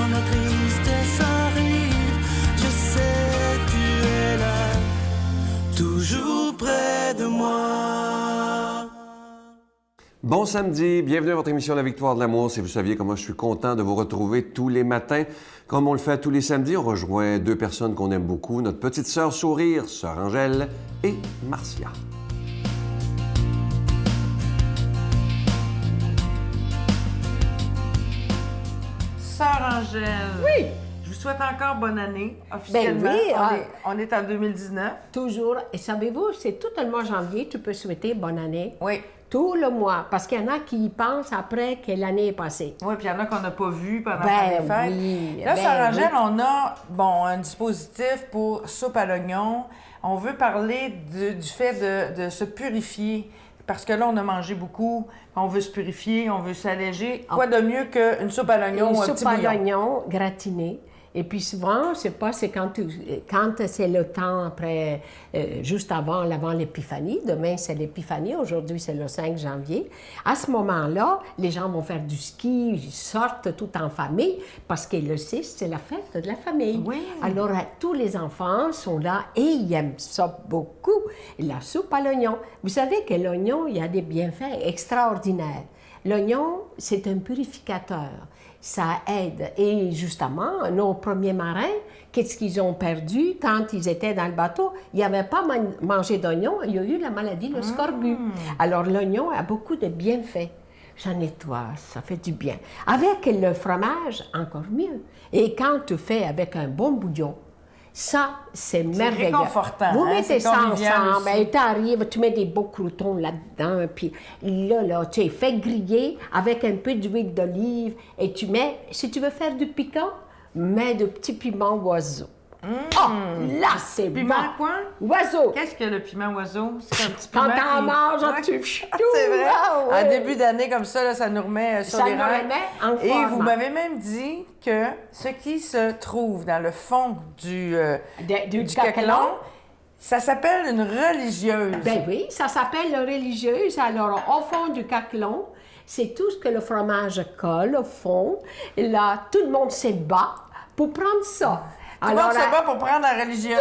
quand la tristesse arrive, je sais tu es là, toujours près de moi. Bon samedi, bienvenue à votre émission La Victoire de l'amour. Si vous saviez comment je suis content de vous retrouver tous les matins, comme on le fait tous les samedis, on rejoint deux personnes qu'on aime beaucoup, notre petite sœur Sourire, sœur Angèle et Marcia. Sœur Angèle. Oui. Je vous souhaite encore bonne année, officiellement. Ben oui, on est en 2019. Toujours. Et savez-vous, c'est tout le mois janvier, tu peux souhaiter bonne année. Oui. Tout le mois. Parce qu'il y en a qui y pensent après que l'année est passée. Oui, puis il y en a qu'on n'a pas vu pendant Ben les fêtes. oui, Là, ben Sœur Angèle, oui. on a un dispositif pour soupe à l'oignon. On veut parler du fait de se purifier. Parce que là, on a mangé beaucoup, on veut se purifier, on veut s'alléger. Quoi de mieux qu'une soupe à l'oignon ou un petit soupe à bouillon? l'oignon gratinée. Et puis souvent, c'est quand c'est le temps après, juste avant l'Épiphanie. Demain, c'est l'Épiphanie. Aujourd'hui, c'est le 5 janvier. À ce moment-là, les gens vont faire du ski, ils sortent tout en famille parce que le 6, c'est la fête de la famille. Oui. Alors, tous les enfants sont là et ils aiment ça beaucoup. La soupe à l'oignon. Vous savez que l'oignon, il y a des bienfaits extraordinaires. L'oignon, c'est un purificateur. Ça aide. Et justement, nos premiers marins, qu'est-ce qu'ils ont perdu quand ils étaient dans le bateau? Ils n'avaient pas mangé d'oignon, il y a eu la maladie, le scorbut. Alors, l'oignon a beaucoup de bienfaits. Ça nettoie, ça fait du bien. Avec le fromage, encore mieux. Et quand tu fais avec un bon bouillon, ça, c'est merveilleux. réconfortant, Vous hein? mettez C'est ça convivial ensemble, aussi. et tu arrives, tu mets des beaux croûtons là-dedans, puis là, tu fais griller avec un peu d'huile d'olive, et tu mets, si tu veux faire du piquant, mets de petits piments oiseaux. Oh, là, c'est bon! Piment quoi? Oiseau! Qu'est-ce que le piment oiseau? C'est un petit Quand piment t'en qui... manges, Ouais. tu... C'est vrai. Ah, ouais. En début d'année comme ça, là, ça nous remet sur Ça les nous rails. remet en Et forme. vous m'avez même dit que ce qui se trouve dans le fond du Du caclon, caclon. ça s'appelle une religieuse. Ben oui, ça s'appelle la religieuse. Alors, au fond du caclon, c'est tout ce que le fromage colle au fond. Là, tout le monde se bat pour prendre ça. Tout le monde se bat pour prendre la religieuse.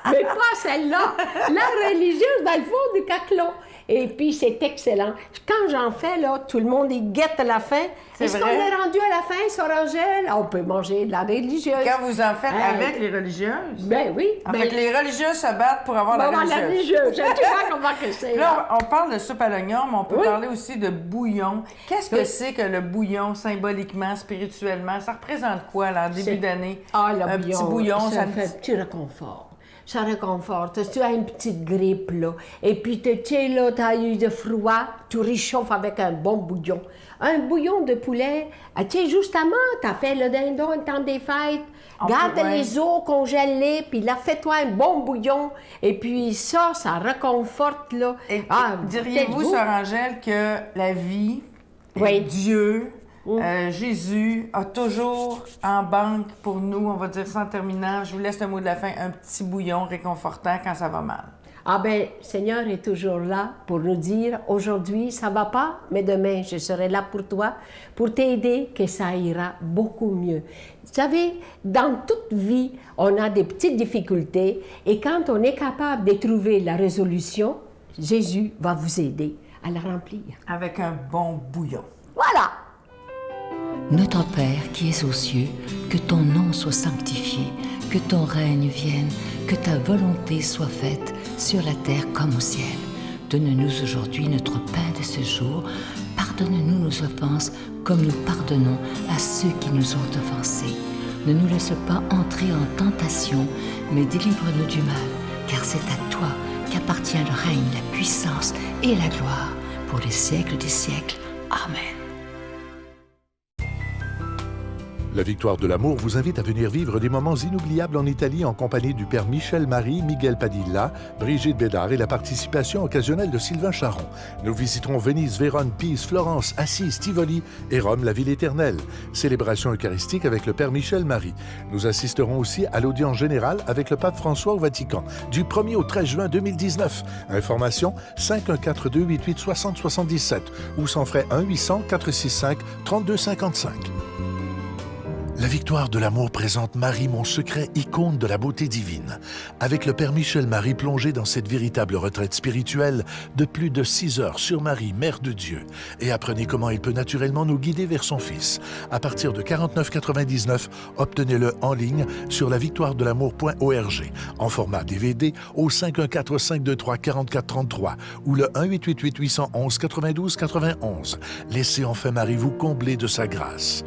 Mais pas celle-là, la religieuse dans le fond du caclon. Et puis, c'est excellent. Quand j'en fais, là, tout le monde, il guette la fin. C'est Est-ce qu'on vrai? est rendu à la fin, Sœur Angèle? Ah, on peut manger de la religieuse. Quand vous en faites Hey. avec les religieuses. Ben oui. En ben, fait, les religieuses se battent pour avoir la bon, religieuse. la religieuse. Tu vois comment que c'est. Là, on parle de soupe à l'oignon, mais on peut Oui. parler aussi de bouillon. Qu'est-ce que Oui. c'est que le bouillon, symboliquement, spirituellement? Ça représente quoi, là, en début C'est- d'année? Ah, le Un bouillon, petit bouillon, ça me- fait un petit réconfort. Ça réconforte. Tu as une petite grippe, là. Et puis, tu sais, là, tu as eu de froid, tu réchauffes avec un bon bouillon. Un bouillon de poulet, tu sais, justement, tu as fait le dindon le temps des fêtes. Garde ouais. les os congelés, puis là, fais-toi un bon bouillon. Et puis ça réconforte, là. Et diriez-vous, faites-vous. Sœur Angèle, que la vie, Oui. Dieu, Jésus a toujours en banque pour nous, on va dire ça en terminant, je vous laisse le mot de la fin, un petit bouillon réconfortant quand ça va mal. Ah ben, Seigneur est toujours là pour nous dire, aujourd'hui, ça va pas, mais demain, je serai là pour toi, pour t'aider, que ça ira beaucoup mieux. Vous savez, dans toute vie, on a des petites difficultés, et quand on est capable de trouver la résolution, Jésus va vous aider à la remplir. Avec un bon bouillon. Voilà! Notre Père qui es aux cieux, que ton nom soit sanctifié, que ton règne vienne, que ta volonté soit faite sur la terre comme au ciel. Donne-nous aujourd'hui notre pain de ce jour. Pardonne-nous nos offenses comme nous pardonnons à ceux qui nous ont offensés. Ne nous laisse pas entrer en tentation, mais délivre-nous du mal, car c'est à toi qu'appartient le règne, la puissance et la gloire pour les siècles des siècles. Amen. La Victoire de l'amour vous invite à venir vivre des moments inoubliables en Italie en compagnie du père Michel-Marie, Miguel Padilla, Brigitte Bédard et la participation occasionnelle de Sylvain Charon. Nous visiterons Venise, Vérone, Pise, Florence, Assise, Tivoli et Rome, la ville éternelle. Célébration eucharistique avec le père Michel-Marie. Nous assisterons aussi à l'audience générale avec le pape François au Vatican du 1er au 13 juin 2019. Information 514-288-6077 ou sans frais 1-800-465-3255. La victoire de l'amour présente Marie, mon secret, icône de la beauté divine. Avec le Père Michel Marie plongé dans cette véritable retraite spirituelle de plus de 6 heures sur Marie, Mère de Dieu. Et apprenez comment il peut naturellement nous guider vers son Fils. À partir de 49,99, obtenez-le en ligne sur lavictoiredelamour.org en format DVD au 514-523-4433 ou le 1-888-811-92-91. Laissez enfin Marie vous combler de sa grâce.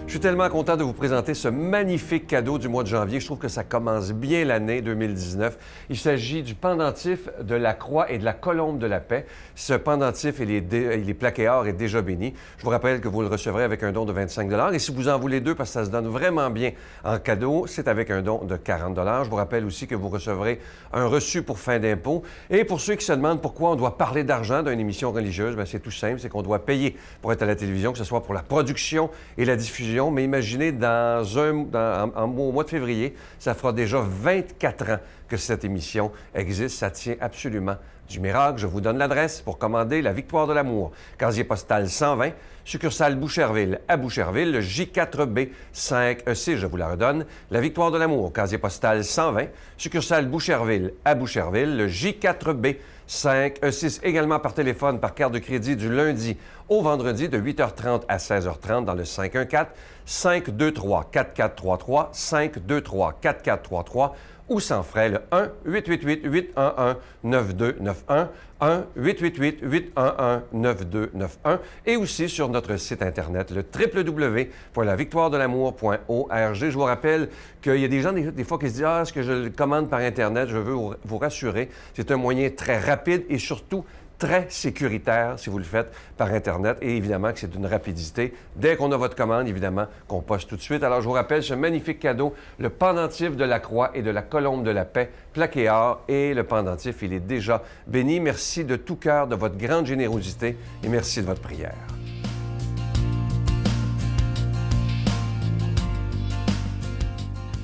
Je suis tellement content de vous présenter ce magnifique cadeau du mois de janvier. Je trouve que ça commence bien l'année 2019. Il s'agit du pendentif de la Croix et de la Colombe de la Paix. Ce pendentif, il est plaqué or et déjà béni. Je vous rappelle que vous le recevrez avec un don de 25 $. Et si vous en voulez deux, parce que ça se donne vraiment bien en cadeau, c'est avec un don de 40 $. Je vous rappelle aussi que vous recevrez un reçu pour fin d'impôt. Et pour ceux qui se demandent pourquoi on doit parler d'argent dans une émission religieuse, bien, c'est tout simple, c'est qu'on doit payer pour être à la télévision, que ce soit pour la production et la diffusion. Mais imaginez, au mois de février, ça fera déjà 24 ans que cette émission existe. Ça tient absolument du miracle. Je vous donne l'adresse pour commander La Victoire de l'amour. Casier postal 120, succursale Boucherville à Boucherville, le J4B 5E6. Je vous la redonne. La Victoire de l'amour, casier postal 120, succursale Boucherville à Boucherville, le J4B 5E6. Également par téléphone, par carte de crédit du lundi au vendredi de 8h30 à 16h30 dans le 514-523-4433, 523-4433 ou sans frais le 1-888-811-9291, 1-888-811-9291 et aussi sur notre site Internet, le www.lavictoiredelamour.org. Je vous rappelle qu'il y a des gens, des fois, qui se disent « Ah, est-ce que je le commande par Internet? » Je veux vous rassurer, c'est un moyen très rapide et surtout très sécuritaire si vous le faites par Internet et évidemment que c'est d'une rapidité. Dès qu'on a votre commande, évidemment, qu'on poste tout de suite. Alors, je vous rappelle ce magnifique cadeau, le pendentif de la Croix et de la Colombe de la Paix, plaqué or, et le pendentif, il est déjà béni. Merci de tout cœur de votre grande générosité et merci de votre prière.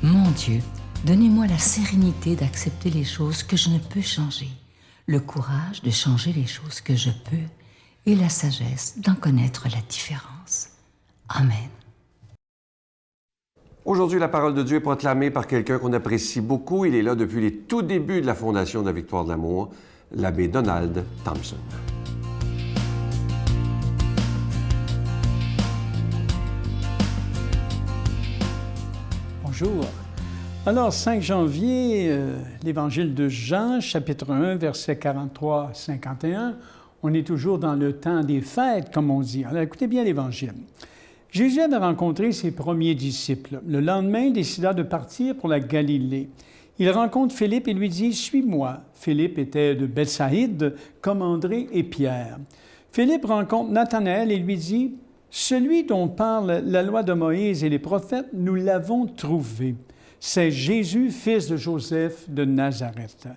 Mon Dieu, donnez-moi la sérénité d'accepter les choses que je ne peux changer, le courage de changer les choses que je peux et la sagesse d'en connaître la différence. Amen. Aujourd'hui, la parole de Dieu est proclamée par quelqu'un qu'on apprécie beaucoup. Il est là depuis les tout débuts de la fondation de la Victoire de l'amour, l'abbé Donald Thompson. Bonjour. Alors, 5 janvier, l'Évangile de Jean, chapitre 1, versets 43 à 51, on est toujours dans le temps des fêtes, comme on dit. Alors, écoutez bien l'Évangile. Jésus avait rencontré ses premiers disciples. Le lendemain, il décida de partir pour la Galilée. Il rencontre Philippe et lui dit « Suis-moi ». Philippe était de Bethsaïde, comme André et Pierre. Philippe rencontre Nathanaël et lui dit « Celui dont parle la loi de Moïse et les prophètes, nous l'avons trouvé. C'est Jésus, fils de Joseph de Nazareth. »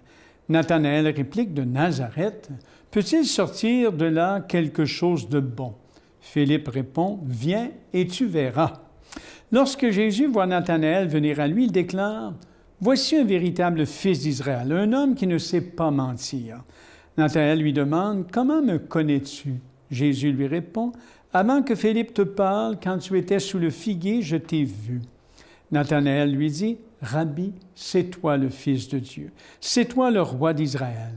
Nathanaël réplique « De Nazareth, peut-il sortir de là quelque chose de bon? » Philippe répond « Viens et tu verras. » Lorsque Jésus voit Nathanaël venir à lui, il déclare « Voici un véritable fils d'Israël, un homme qui ne sait pas mentir. » Nathanaël lui demande « Comment me connais-tu? » Jésus lui répond « Avant que Philippe te parle, quand tu étais sous le figuier, je t'ai vu. » Nathanaël lui dit « Rabbi, c'est toi le Fils de Dieu, c'est toi le roi d'Israël. »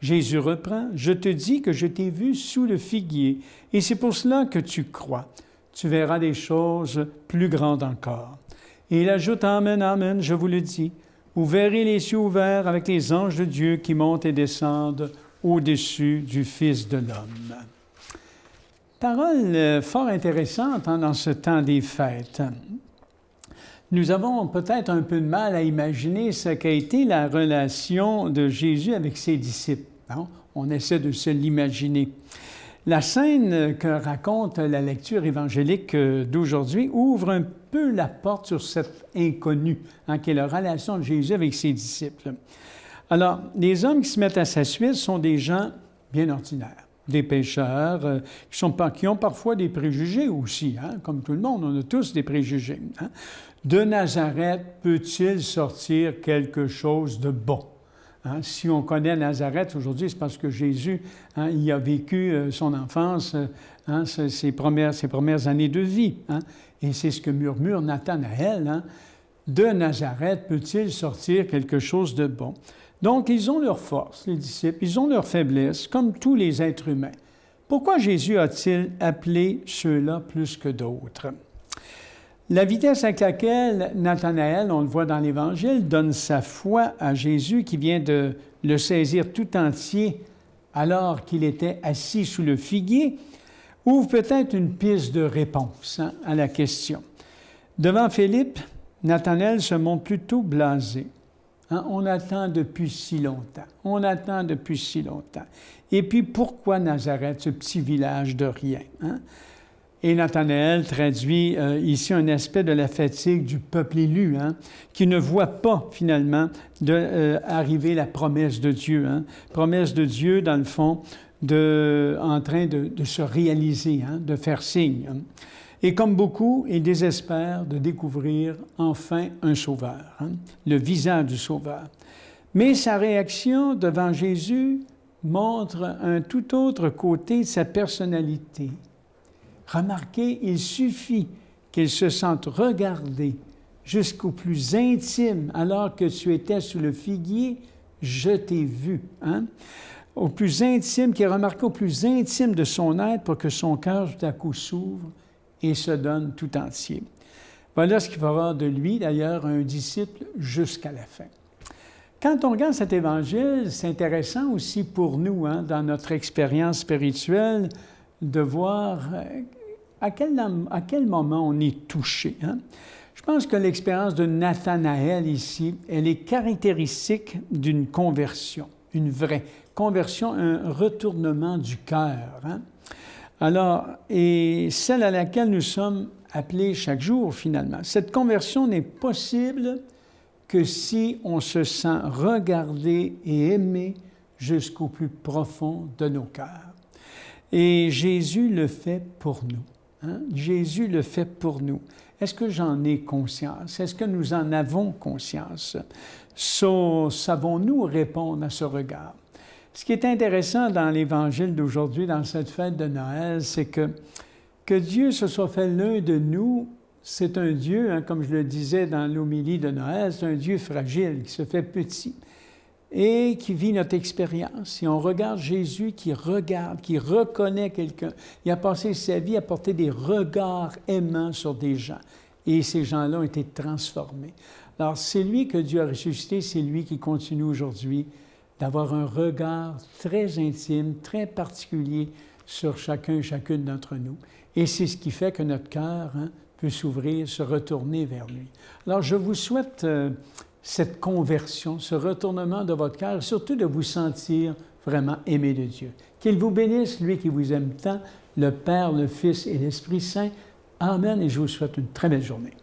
Jésus reprend « Je te dis que je t'ai vu sous le figuier, et c'est pour cela que tu crois. Tu verras des choses plus grandes encore. » Et il ajoute « Amen, amen, je vous le dis, vous verrez les cieux ouverts avec les anges de Dieu qui montent et descendent au-dessus du Fils de l'homme. » Parole fort intéressante dans ce temps des fêtes. Nous avons peut-être un peu de mal à imaginer ce qu'a été la relation de Jésus avec ses disciples. Non? On essaie de se l'imaginer. La scène que raconte la lecture évangélique d'aujourd'hui ouvre un peu la porte sur cet inconnu, qui est la relation de Jésus avec ses disciples. Alors, les hommes qui se mettent à sa suite sont des gens bien ordinaires, des pécheurs qui ont parfois des préjugés aussi, comme tout le monde, on a tous des préjugés. De Nazareth peut-il sortir quelque chose de bon? Hein? Si on connaît Nazareth aujourd'hui, c'est parce que Jésus, hein, il a vécu son enfance, hein, ses premières années de vie. Hein? Et c'est ce que murmure Nathanaël. Hein? De Nazareth peut-il sortir quelque chose de bon? Donc, ils ont leur force, les disciples, ils ont leur faiblesse, comme tous les êtres humains. Pourquoi Jésus a-t-il appelé ceux-là plus que d'autres? La vitesse avec laquelle Nathanaël, on le voit dans l'Évangile, donne sa foi à Jésus qui vient de le saisir tout entier alors qu'il était assis sous le figuier, ouvre peut-être une piste de réponse hein, à la question. Devant Philippe, Nathanaël se montre plutôt blasé. Hein, on attend depuis si longtemps. On attend depuis si longtemps. Et puis, pourquoi Nazareth, ce petit village de rien? Hein? Et Nathanaël traduit ici un aspect de la fatigue du peuple élu, hein, qui ne voit pas, finalement, arriver la promesse de Dieu. Hein? Promesse de Dieu, dans le fond, en train de se réaliser, hein, de faire signe. Hein? Et comme beaucoup, il désespère de découvrir enfin un sauveur, hein, le visage du sauveur. Mais sa réaction devant Jésus montre un tout autre côté de sa personnalité. Remarquez, il suffit qu'il se sente regardé jusqu'au plus intime, alors que tu étais sous le figuier, je t'ai vu. Hein? Au plus intime, qu'il remarque au plus intime de son être pour que son cœur tout à coup s'ouvre et se donne tout entier. Voilà ce qui fera de lui, d'ailleurs, un disciple jusqu'à la fin. Quand on regarde cet évangile, c'est intéressant aussi pour nous, hein, dans notre expérience spirituelle, de voir à quel moment on est touché. Hein? Je pense que l'expérience de Nathanaël ici, elle est caractéristique d'une conversion, une vraie conversion, un retournement du cœur. Hein? Alors, et celle à laquelle nous sommes appelés chaque jour, finalement. Cette conversion n'est possible que si on se sent regardé et aimé jusqu'au plus profond de nos cœurs. Et Jésus le fait pour nous. Hein? Jésus le fait pour nous. Est-ce que j'en ai conscience? Est-ce que nous en avons conscience? Savons-nous répondre à ce regard? Ce qui est intéressant dans l'Évangile d'aujourd'hui, dans cette fête de Noël, c'est que Dieu se soit fait l'un de nous, c'est un Dieu, hein, comme je le disais dans l'homélie de Noël, c'est un Dieu fragile, qui se fait petit et qui vit notre expérience. Et on regarde Jésus qui regarde, qui reconnaît quelqu'un. Il a passé sa vie à porter des regards aimants sur des gens. Et ces gens-là ont été transformés. Alors, c'est lui que Dieu a ressuscité, c'est lui qui continue aujourd'hui d'avoir un regard très intime, très particulier sur chacun et chacune d'entre nous. Et c'est ce qui fait que notre cœur hein, peut s'ouvrir, se retourner vers lui. Alors, je vous souhaite cette conversion, ce retournement de votre cœur, et surtout de vous sentir vraiment aimé de Dieu. Qu'il vous bénisse, lui qui vous aime tant, le Père, le Fils et l'Esprit Saint. Amen, et je vous souhaite une très belle journée.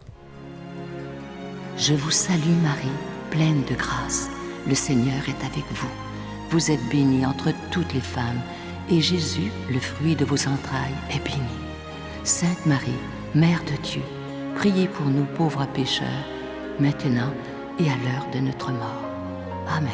Je vous salue Marie, pleine de grâce. Le Seigneur est avec vous. Vous êtes bénie entre toutes les femmes, et Jésus, le fruit de vos entrailles, est béni. Sainte Marie, Mère de Dieu, priez pour nous pauvres pécheurs, maintenant et à l'heure de notre mort. Amen.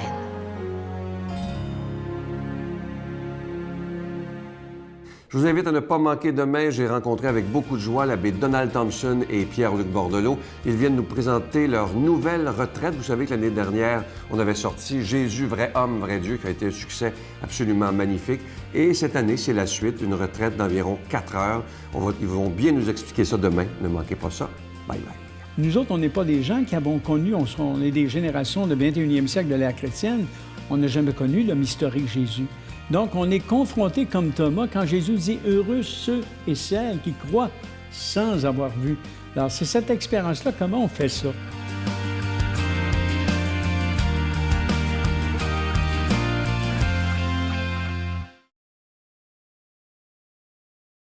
Je vous invite à ne pas manquer demain. J'ai rencontré avec beaucoup de joie l'abbé Donald Thompson et Pierre-Luc Bordelot. Ils viennent nous présenter leur nouvelle retraite. Vous savez que l'année dernière, on avait sorti Jésus, vrai homme, vrai Dieu, qui a été un succès absolument magnifique. Et cette année, c'est la suite, une retraite d'environ 4 heures. Ils vont bien nous expliquer ça demain. Ne manquez pas ça. Bye bye. Nous autres, on n'est pas des gens qui avons connu, on est des générations de 21e siècle de l'ère chrétienne. On n'a jamais connu l'homme historique Jésus. Donc, on est confronté comme Thomas quand Jésus dit « Heureux ceux et celles qui croient sans avoir vu ». Alors, c'est cette expérience-là, comment on fait ça?